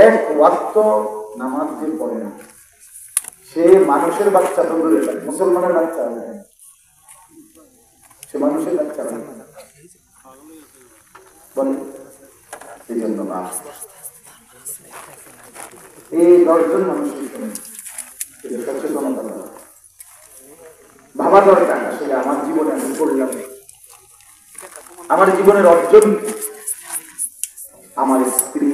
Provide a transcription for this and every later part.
এক ওয়াক্ত নামাজ যে পড়ে না, সে মানুষের বাচ্চা তো দূরে যায়, মুসলমানের বাচ্চা হবে, সে মানুষের বাচ্চা বলে। এই জন্য এই 10 জন মানুষের সচেতনতা ভাবা দরকার। আসলে আমার জীবনে আমি করলাম, আমার জীবনের অর্জন, আমার স্ত্রী,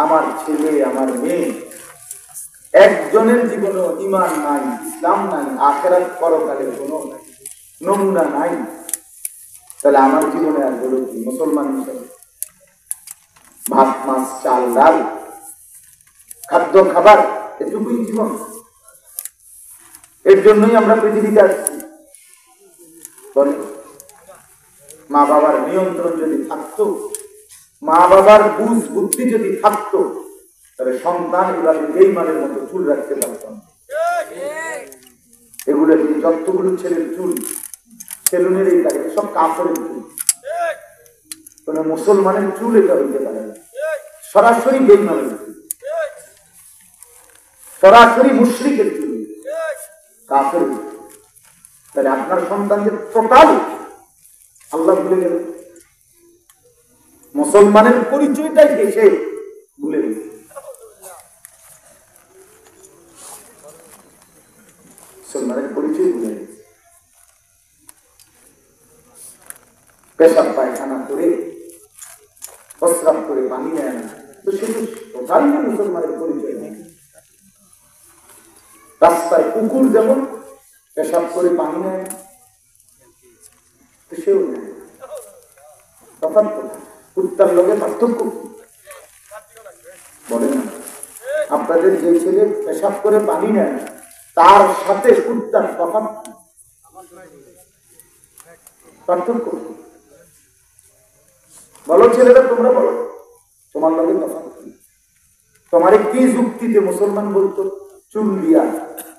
আমার ছেলে, আমার মেয়ে, একজনের জীবনে ঈমান নাই, ইসলাম নাই, আখিরাত পরকালের কোনো নমুনা নাই, তাহলে আমার জীবনে আর বলো কি মুসলমান হিসেবে ভাত মাছ চাল ডাল খাদ্য খাবার এটুকুই জীবন। এর জন্যই আমরা পৃথিবীতে আসছি। বলে মা বাবার নিয়ন্ত্রণ যদি থাকতো, মা বাবার বুঝ বুদ্ধি যদি থাকতো, তাহলে সন্তান এভাবে বেঈমানের মতো চুল রাখতে পারতাম। এগুলো যতগুলো ছেলের চুল, সেলুনের এই কাজে সব কাপড়ের চুল, কোন মুসলমানের চুল এটা হইতে পারে না। সরাসরি বেঈমানের চুল, সরাসরি মুশরিকের চুল, কাফের। তাহলে আপনার সন্তানদের টোটাল আল্লাহ ভুলে গেল, মুসলমানের পরিচয়টাই দেশে ভুলে গেল। মুসলমানের পরিচয় ভুলে গেছে। পেশাব পায়খানা করে, প্রস্রাব করে পানি নেয় না, তো সেটা টোটালি মুসলমানের পরিচয় নেই। রাস্তায় কুকুর যেমন পেশাব করে পানি নেয় না, তো সেও নেয়। তফাৎ কোথায়? কুত্তার লোকের পার্থক্য বলে না। আপনাদের যে ছেলে পেশাব করে পানি নেয় না, তার সাথে কুত্তার তফাৎ পার্থক্য বলো। ছেলেরা তোমরা বলো, তোমার লোকের তফাৎ তোমার কি যুক্তিতে মুসলমান বলতো? চুল দিয়া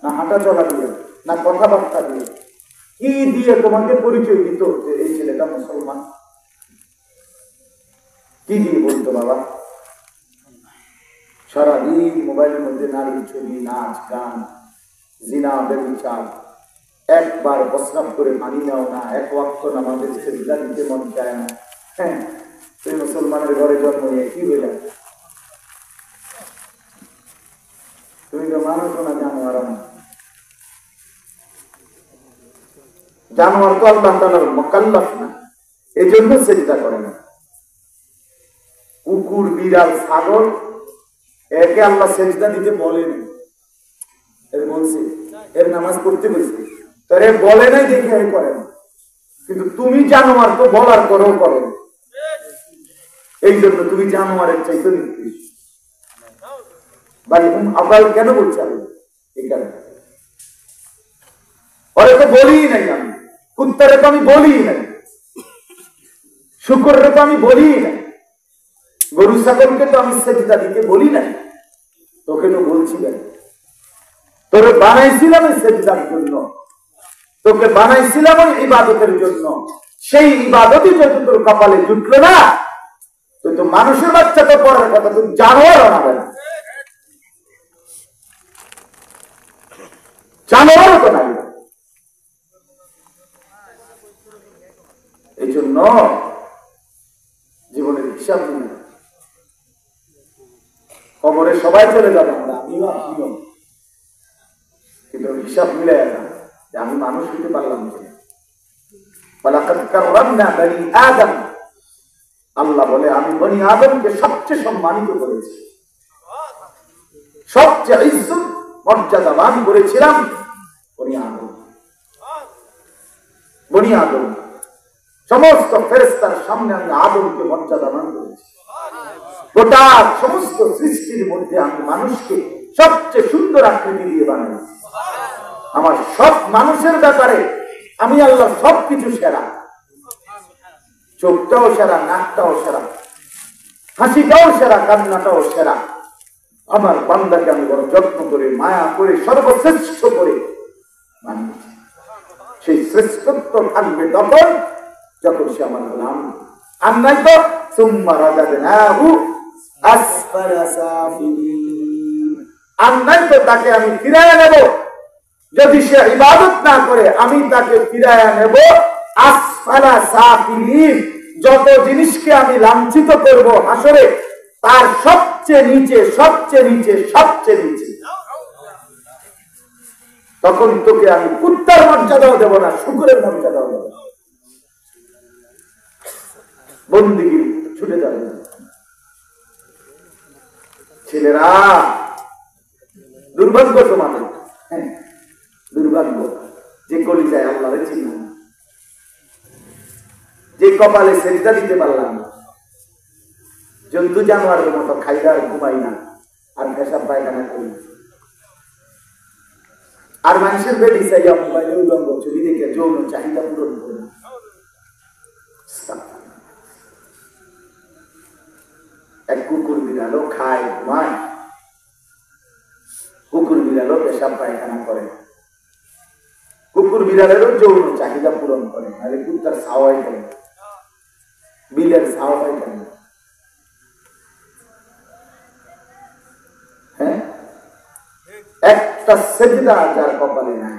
না, হাঁটা চলা দিয়ে না, কথাবার্তা দিয়ে, কি দিয়ে তোমাকে পরিচয় দিত যে এই ছেলেটা মুসলমান? কি দিয়ে বলতো বাবা? সারাদিন মোবাইলের মধ্যে নারীর ছবি, নাচ গান, জিনা ব্যভিচার, একবার প্রস্রাব করে পানি নাও না, এক ওয়াক্ত নামাজের সেজদা দিতে মন চায় না। হ্যাঁ, তুই মুসলমানের ঘরে জন্ম নিয়ে কি হয়ে যাবে? তুমি তো মানুষ না, জানোয়ার না। জানোয়ার তো আল্লাহ তাআলার মুকাল্লাফ না, এই জন্য সেজদা করে না। কুকুর, বিড়াল, ছাগল একে আল্লাহ সেজদা দিতে বলেনি, এর বলছে, এর নামাজ পড়তে বলছে, তোর এ বলে নাই দেখে এ করে না। কিন্তু তুমি জানোয়ার তো বলার পরেও করো, এই জন্য তুমি জানোয়ারের চাইতে নিকৃষ্ট। আবার কেন বলছে আমি? এই কারণে ওরে তো বলি নাই, আমি কুত্তারে তো আমি বলি নাই, শুকরের তো আমি বলি নাই, গরু ছাগলকে তো আমি সেজদা দিতে বলি নাই। তোকে তো বলছি না, তোরে বানাইছিলাম সেজদার জন্য, তোকে বানাইছিলাম ওই ইবাদতের জন্য। সেই ইবাদতই যদি তোর কপালে জুটলো না, তুই তো মানুষের বাচ্চা তো পড়ার কথা, তুই জানোয়ার বানাবে না, জানোয়ারও তো নাই। এই জন্য জীবনের হিসাব নিয়ে কবরে সবাই চলে যাবে, আমরা আমিও আপনিও, কিন্তু হিসাব মিলে না যে আমি মানুষ হতে পারলাম না। আল্লাহ বলে আমি বনি আদমকে সবচেয়ে সম্মানিত করেছি, সবচেয়ে ইজ্জত মর্যাদাবান করেছিলাম বনি আদম। বনি আদম সমস্ত ফেরেশতার সামনে আমি আদমকে মর্যাদাবান করেছি। গোটা সমস্ত সৃষ্টির মধ্যে আমি মানুষকে সবচেয়ে সুন্দর আকৃতি দিয়ে বানিয়েছি। আমার সব মানুষের ব্যাপারে আমি আল্লাহ সবকিছু সেরা, চোখটাও সেরা, নাকটাও সেরা, হাসিটাও সেরা, কান্নাটাও সেরা। আমার বান্দাকে আমি বড় যত্ন করে, মায়া করে, সর্বশ্রেষ্ঠ করে বানিয়েছি। সেই শ্রেষ্ঠত্ব থাকবে তখন যখন সে আমার গোলাম। আর নাই তো সুম্মা রাদাদনাহু আসফালা আসফালা সাফিলিন। আর নয়তো তাকে আমি ফিরাইয়া নেব, যদি সে ইবাদত না করে আমি তাকে ফিরাইয়া নেব আসফালা সাফিলিন। যত জিনিসকে আমি লাঞ্ছিত করব হাসরে, তার সবচেয়ে নিচে, সবচেয়ে নিচে, সবচেয়ে নিচে। তখন তোকে আমি কুত্তার মর্যাদাও দেব না, শুকুরের মর্যাদাও দেব না, বন্দিগি ছুটে যাবে। ছেলেরা, দুর্ভাগ্য তোমাদের, হ্যাঁ দুর্ভাগ্য যে কলিজায় আল্লাহরে চিনি না, যে কপালে সেজদা দিতে পারলাম না, জন্তু জানোয়ারের মতো খাইদার ঘুমাই না, আর পেশাব পায়খানা করি, আর মানুষের বেডি চাইয়া মোবাইলে উলঙ্গ ছবি দেখে যৌন চাহিদা পূরণ করি না। এক কুকুর বিড়ালও খায় ঘুমায়, কুকুর বিড়ালও পেশাব পায়খানা করে, কুকুর বিড়ালেরও যৌন চাহিদা পূরণ করে, আরে কুত্তার ছাওয়াই কেন, বিলের ছাওয়াই কেন? হ্যাঁ, একটা সেজদা যার কপালে নাই,